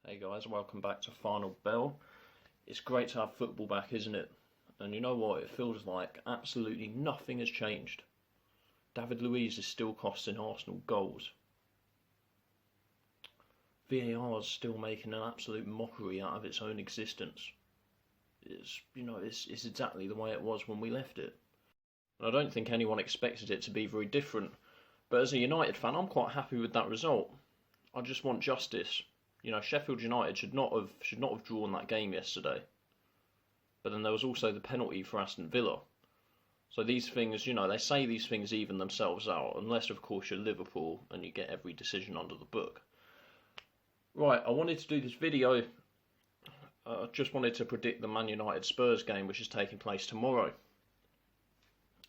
Hey guys, welcome back to Final Bell. It's great to have football back, isn't it? And you know what? It feels like absolutely nothing has changed. David Luiz is still costing Arsenal goals. VAR is still making an absolute mockery out of its own existence. It's exactly the way it was when we left it. And I don't think anyone expected it to be very different. But as a United fan, I'm quite happy with that result. I just want justice. Sheffield United should not have drawn that game yesterday. But then there was also the penalty for Aston Villa. So these things, they say these things even themselves out, unless of course you're Liverpool and you get every decision under the book. Right, I wanted to do this video. I just wanted to predict the Man United Spurs game, which is taking place tomorrow.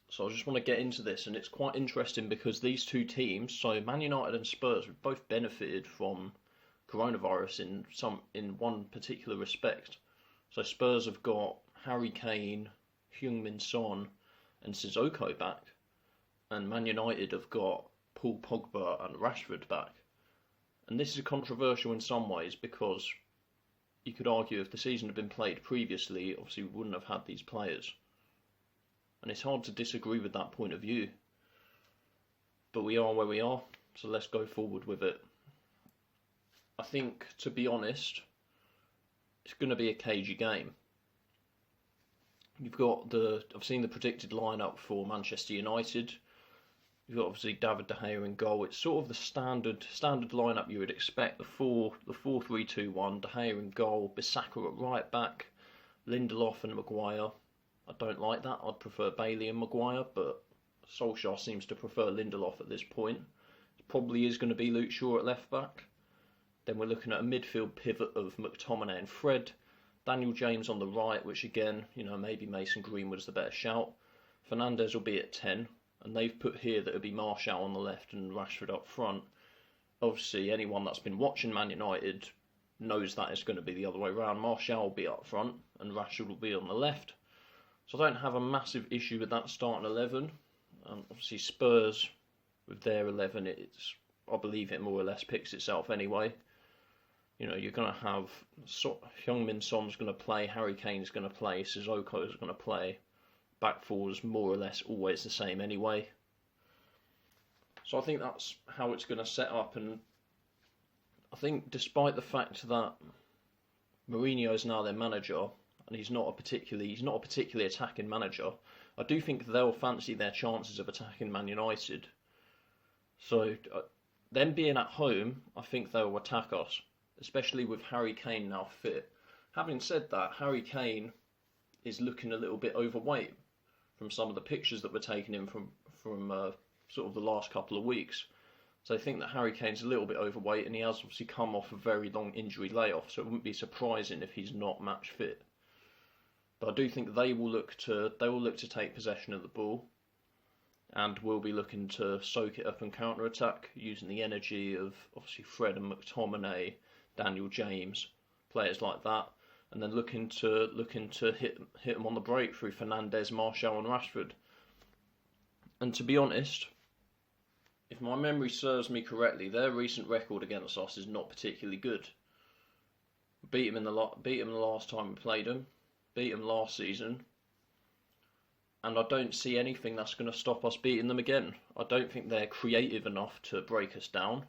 So I just want to get into this, and it's quite interesting because these two teams, so Man United and Spurs, have both benefited from coronavirus in one particular respect. So Spurs have got Harry Kane, Heung-min Son and Sissoko back, and Man United have got Paul Pogba and Rashford back. And this is controversial in some ways because you could argue if the season had been played previously, obviously we wouldn't have had these players. And it's hard to disagree with that point of view. But we are where we are, so let's go forward with it. I think, to be honest, it's going to be a cagey game. I've seen the predicted lineup for Manchester United. You've got obviously David De Gea in goal. It's sort of the standard lineup you would expect. The 4-3-2-1. De Gea in goal. Bissaka at right back. Lindelof and Maguire. I don't like that. I'd prefer Bailey and Maguire, but Solskjaer seems to prefer Lindelof at this point. It probably is going to be Luke Shaw at left back. Then we're looking at a midfield pivot of McTominay and Fred. Daniel James on the right, which again, maybe Mason Greenwood's the better shout. Fernandes will be at 10, and they've put here that it'll be Martial on the left and Rashford up front. Obviously, anyone that's been watching Man United knows that it's going to be the other way around. Martial will be up front, and Rashford will be on the left. So I don't have a massive issue with that starting 11. Obviously, Spurs, with their 11, I believe it more or less picks itself anyway. You're going to have Heung-min Son's going to play, Harry Kane's going to play, Sissoko's going to play. Back four's more or less always the same anyway. So I think that's how it's going to set up, and I think despite the fact that Mourinho is now their manager, and he's not a particularly attacking manager, I do think they'll fancy their chances of attacking Man United. So them being at home, I think they'll attack us, especially with Harry Kane now fit. Having said that, Harry Kane is looking a little bit overweight from some of the pictures that were taken in from sort of the last couple of weeks. So I think that Harry Kane's a little bit overweight, and he has obviously come off a very long injury layoff, so it wouldn't be surprising if he's not match fit. But I do think they will look to take possession of the ball, and will be looking to soak it up and counter attack using the energy of obviously Fred and McTominay, Daniel James, players like that, and then looking to hit them on the break through Fernandes, Martial and Rashford. And to be honest, if my memory serves me correctly, their recent record against us is not particularly good. Beat them the last time we played them, beat them last season, and I don't see anything that's going to stop us beating them again. I don't think they're creative enough to break us down.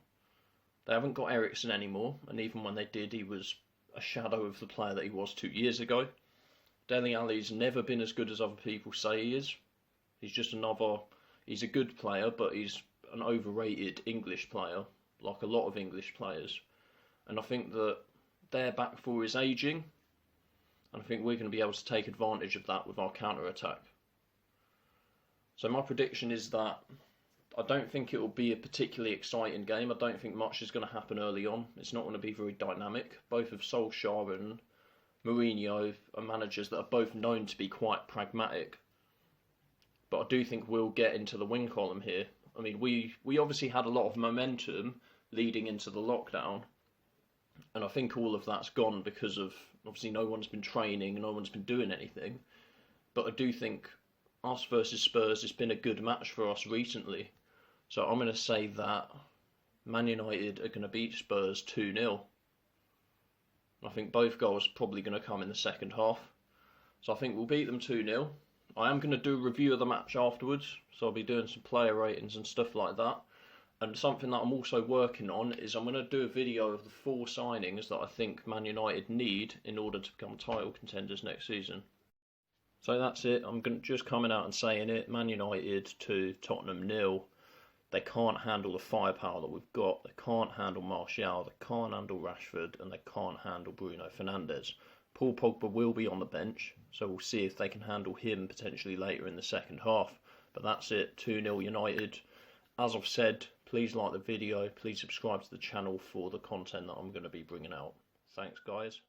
They haven't got Eriksen anymore, and even when they did, he was a shadow of the player that he was 2 years ago. Dele Alli's never been as good as other people say he is. He's a good player, but he's an overrated English player, like a lot of English players. And I think that their back four is ageing, and I think we're going to be able to take advantage of that with our counter-attack. So my prediction is that I don't think it will be a particularly exciting game. I don't think much is going to happen early on. It's not going to be very dynamic. Both of Solskjaer and Mourinho are managers that are both known to be quite pragmatic. But I do think we'll get into the win column here. I mean, we obviously had a lot of momentum leading into the lockdown, and I think all of that's gone because of, obviously, no one's been training, no one's been doing anything. But I do think us versus Spurs has been a good match for us recently. So I'm going to say that Man United are going to beat Spurs 2-0. I think both goals are probably going to come in the second half. So I think we'll beat them 2-0. I am going to do a review of the match afterwards, so I'll be doing some player ratings and stuff like that. And something that I'm also working on is I'm going to do a video of the 4 signings that I think Man United need in order to become title contenders next season. So that's it. I'm just coming out and saying it. Man United 2, Tottenham 0. They can't handle the firepower that we've got. They can't handle Martial. They can't handle Rashford, and they can't handle Bruno Fernandes. Paul Pogba will be on the bench, so we'll see if they can handle him potentially later in the second half. But that's it. 2-0 United. As I've said, please like the video. Please subscribe to the channel for the content that I'm going to be bringing out. Thanks, guys.